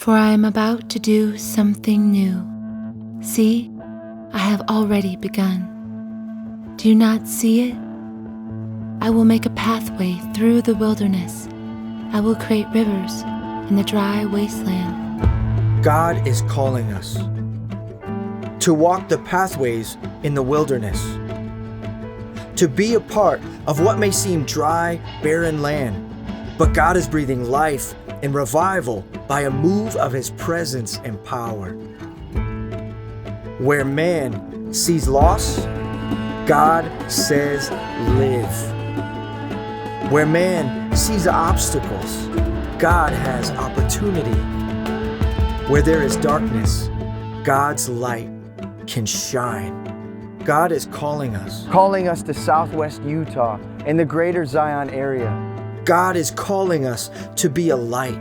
For I am about to do something new. See, I have already begun. Do you not see it? I will make a pathway through the wilderness. I will create rivers in the dry wasteland. God is calling us to walk the pathways in the wilderness, to be a part of what may seem dry, barren land, but God is breathing life and revival by a move of His presence and power. Where man sees loss, God says live. Where man sees obstacles, God has opportunity. Where there is darkness, God's light can shine. God is calling us to Southwest Utah and the greater Zion area. God is calling us to be a light,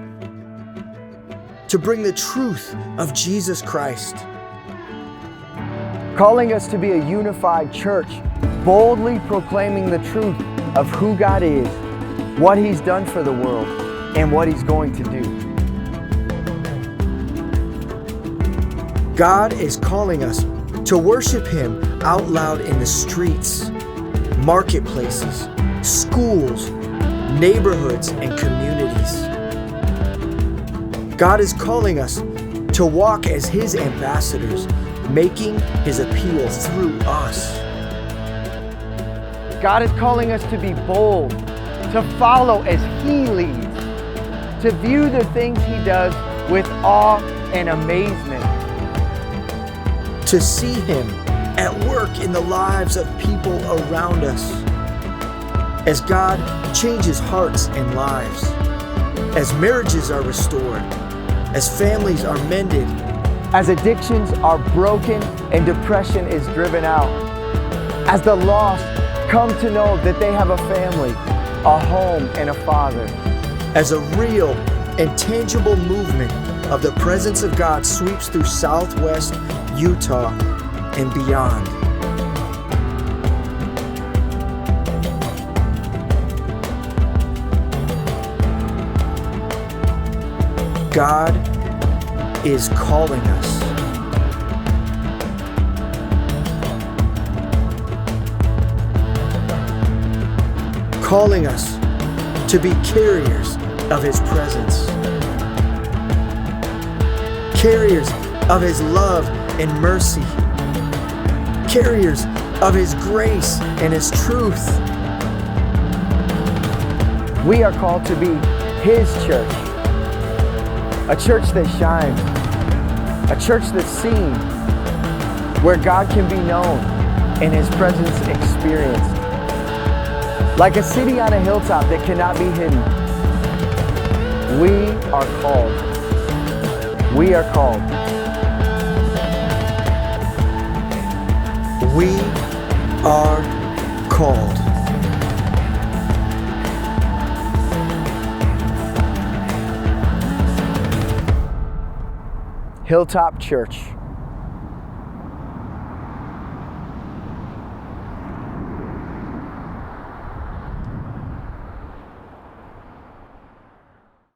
to bring the truth of Jesus Christ. Calling us to be a unified church, boldly proclaiming the truth of who God is, what He's done for the world, and what He's going to do. God is calling us to worship Him out loud in the streets, marketplaces, schools, neighborhoods, and communities. God is calling us to walk as His ambassadors, making His appeal through us. God is calling us to be bold, to follow as He leads, to view the things He does with awe and amazement, to see Him at work in the lives of people around us, as God changes hearts and lives, as marriages are restored, as families are mended, as addictions are broken and depression is driven out, as the lost come to know that they have a family, a home, and a Father, as a real and tangible movement of the presence of God sweeps through Southwest Utah and beyond. God is calling us. Calling us to be carriers of His presence, carriers of His love and mercy, carriers of His grace and His truth. We are called to be His church, a church that shines, a church that's seen, where God can be known and His presence experienced. Like a city on a hilltop that cannot be hidden. We are called. We are called. We are called. Hilltop Church.